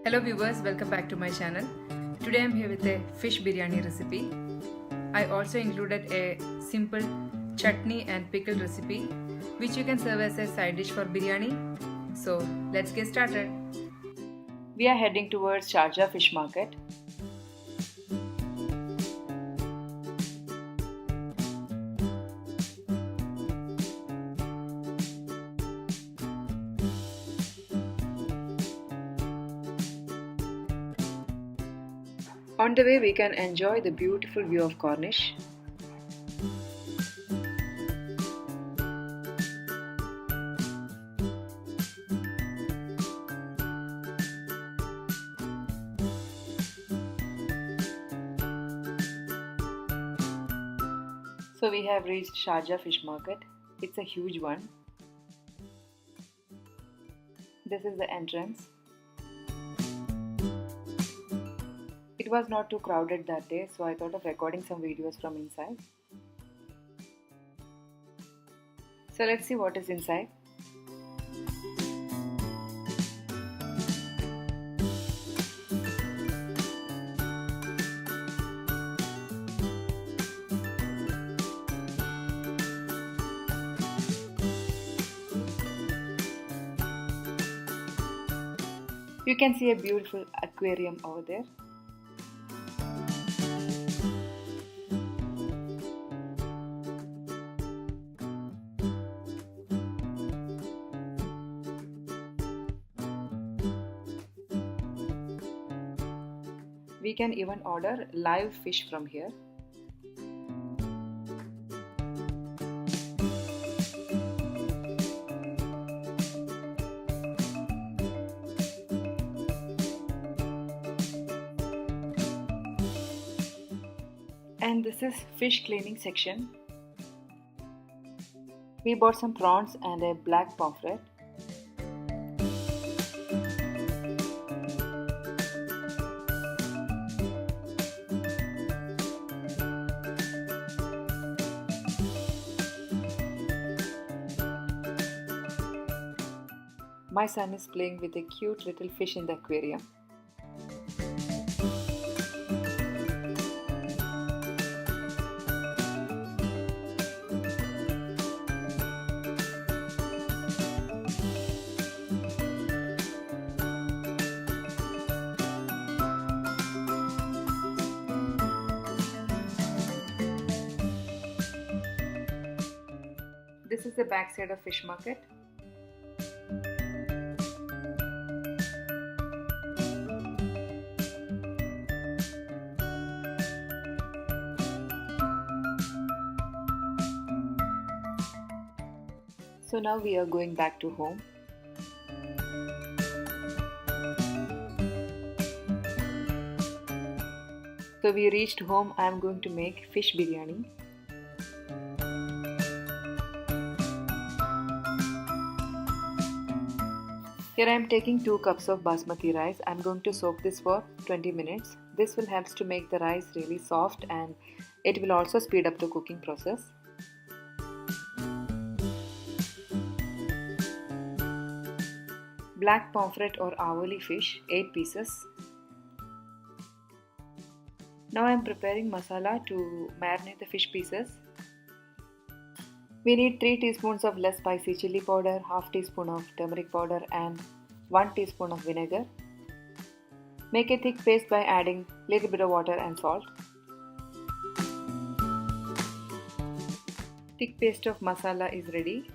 Hello viewers, welcome back to my channel. Today I'm here with a fish biryani recipe. I also included a simple chutney and pickle recipe which you can serve as a side dish for biryani. So let's get started. We are heading towards Sharjah fish market. On the way we can enjoy the beautiful view of Cornish. So we have reached Sharjah fish market. It's a huge one. This is the entrance. It was not too crowded that day, so I thought of recording some videos from inside. So let's see what is inside. You can see a beautiful aquarium over there. We can even order live fish from here. And this is fish cleaning section. We bought some prawns and a black pomfret. My son is playing with a cute little fish in the aquarium. This is the back side of fish market. So now we are going back to home. So we reached home. I am going to make fish biryani. Here I am taking 2 cups of basmati rice. I am going to soak this for 20 minutes. This will help to make the rice really soft and it will also speed up the cooking process. Black pomfret or avoli fish, 8 pieces. Now I am preparing masala to marinate the fish pieces. We need 3 teaspoons of less spicy chili powder, half teaspoon of turmeric powder and 1 teaspoon of vinegar. Make a thick paste by adding little bit of water and salt. Thick paste of masala is ready.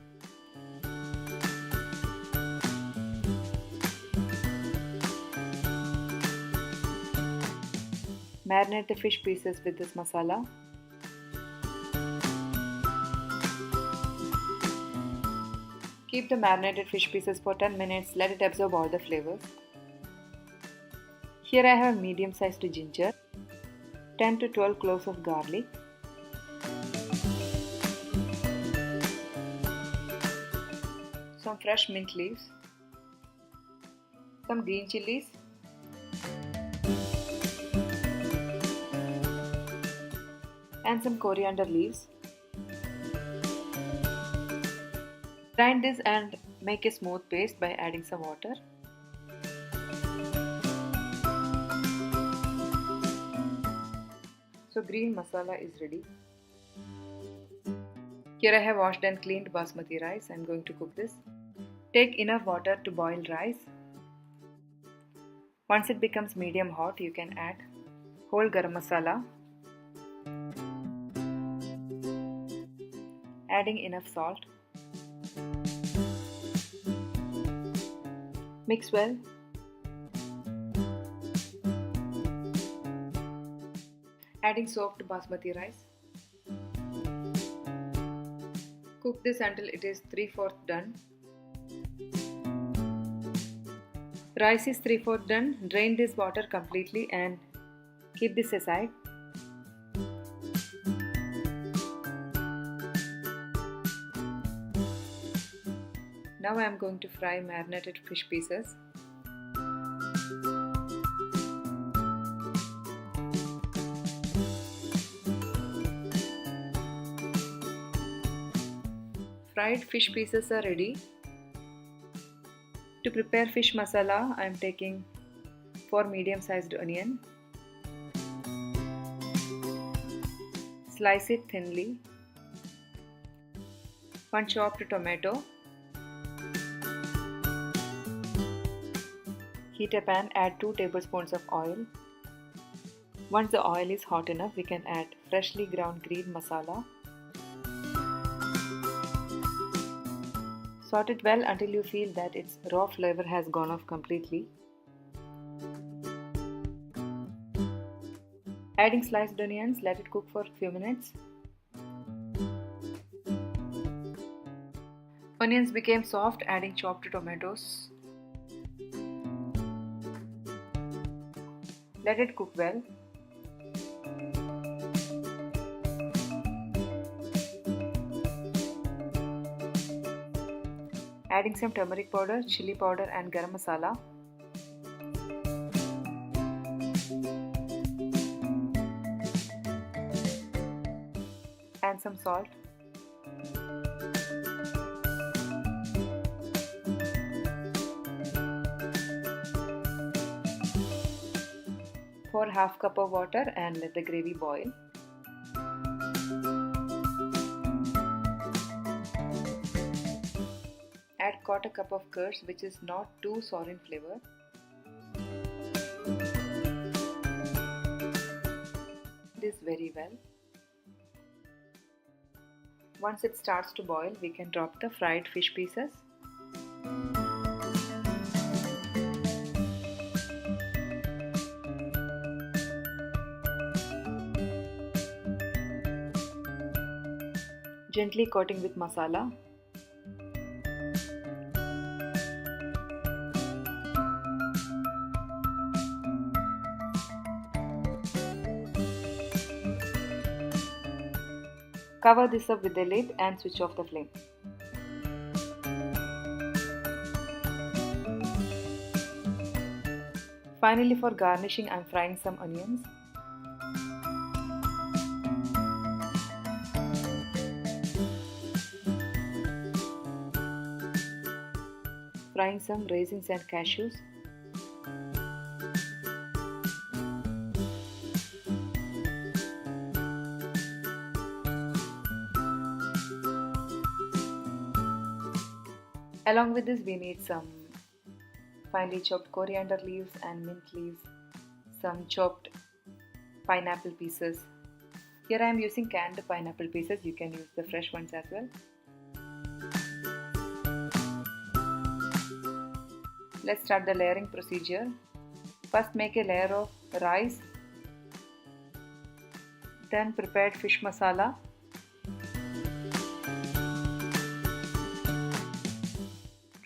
Marinate the fish pieces with this masala. Keep the marinated fish pieces for 10 minutes, let it absorb all the flavors. Here I have medium-sized ginger, 10 to 12 cloves of garlic, some fresh mint leaves, some green chilies, and some coriander leaves. Grind this and make a smooth paste by adding some water. So green masala is ready. Here I have washed and cleaned basmati rice. I am going to cook this. Take enough water to boil rice. Once it becomes medium hot, you can add whole garam masala, adding enough salt. Mix well. Adding soaked basmati rice. Cook this until it is 3/4 done. Rice is 3/4 done. Drain this water completely and keep this aside. Now I am going to fry marinated fish pieces. Fried fish pieces are ready. To prepare fish masala, I am taking 4 medium-sized onion. Slice it thinly. 1 chopped tomato. Heat a pan, add 2 tablespoons of oil. Once the oil is hot enough, we can add freshly ground green masala. Saute it well until you feel that its raw flavor has gone off completely. Adding sliced onions, let it cook for a few minutes. Onions became soft, adding chopped tomatoes. Let it cook well. Adding some turmeric powder, chili powder and garam masala. And some salt. Pour half cup of water and let the gravy boil. Add 1/4 cup of curds, which is not too sour in flavor. This very well. Once it starts to boil, we can drop the fried fish pieces. Gently coating with masala. Cover this up with the lid and switch off the flame. Finally, for garnishing, I am frying some onions. Frying some raisins and cashews. Along with this, we need some finely chopped coriander leaves and mint leaves, some chopped pineapple pieces. Here I am using canned pineapple pieces. You can use the fresh ones as well. Let's start the layering procedure. First, make a layer of rice, then prepared fish masala,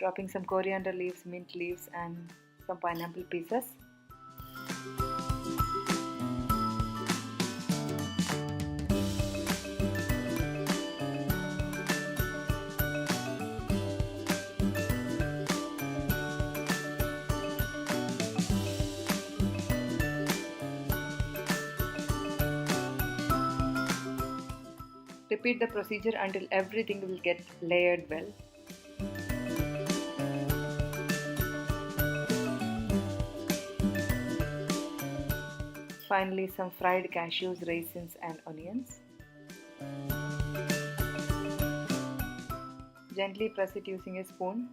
dropping some coriander leaves, mint leaves and some pineapple pieces. Repeat the procedure until everything will get layered well. Finally, some fried cashews, raisins and onions. Gently press it using a spoon.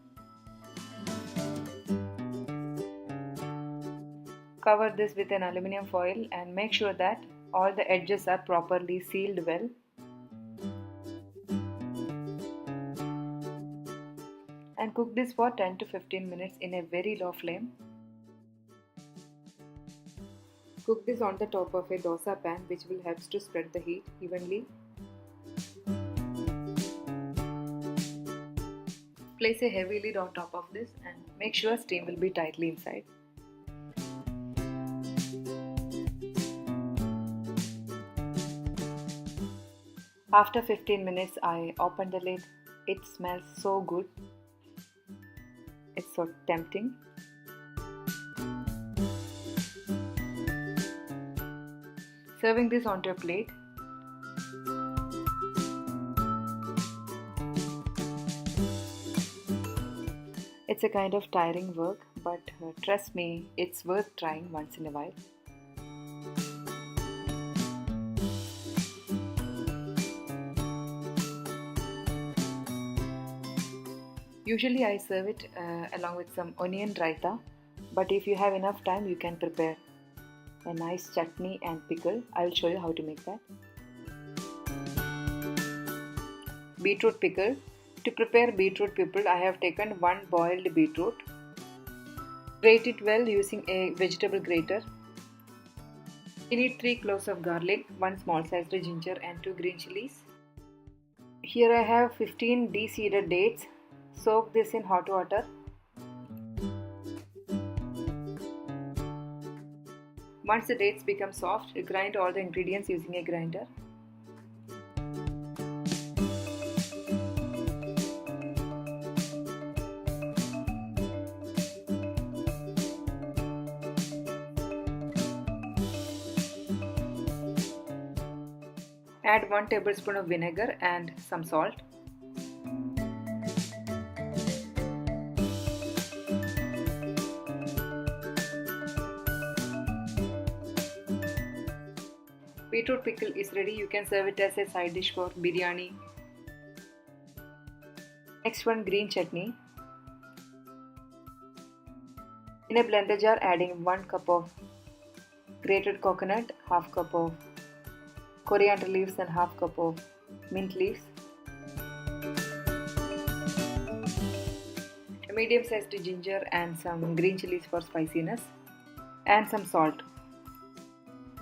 Cover this with an aluminium foil and make sure that all the edges are properly sealed well. And cook this for 10 to 15 minutes in a very low flame. Cook this on the top of a dosa pan, which will help to spread the heat evenly. Place a heavy lid on top of this and make sure steam will be tightly inside. After 15 minutes, I opened the lid. It smells so good. It's so tempting. Serving this onto a plate. It's a kind of tiring work, but trust me, it's worth trying once in a while. Usually I serve it along with some onion raita, but if you have enough time, you can prepare a nice chutney and pickle. I will show you how to make that. Beetroot pickle. To prepare beetroot pickle, I have taken one boiled beetroot. Grate it well using a vegetable grater. You need 3 cloves of garlic, 1 small sized ginger and 2 green chilies. Here I have 15 de-seeded dates. Soak this in hot water. Once the dates become soft, grind all the ingredients using a grinder. Add 1 tablespoon of vinegar and some salt. Beetroot pickle is ready. You can serve it as a side dish for biryani. Next one, green chutney. In a blender jar, adding 1 cup of grated coconut, half cup of coriander leaves and half cup of mint leaves. A medium sized ginger and some green chilies for spiciness. And some salt.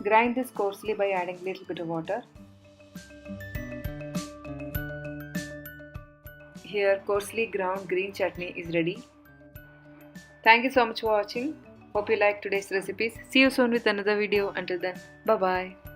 Grind this coarsely by adding a little bit of water. Here, coarsely ground green chutney is ready. Thank you so much for watching. Hope you liked today's recipes. See you soon with another video. Until then, bye bye.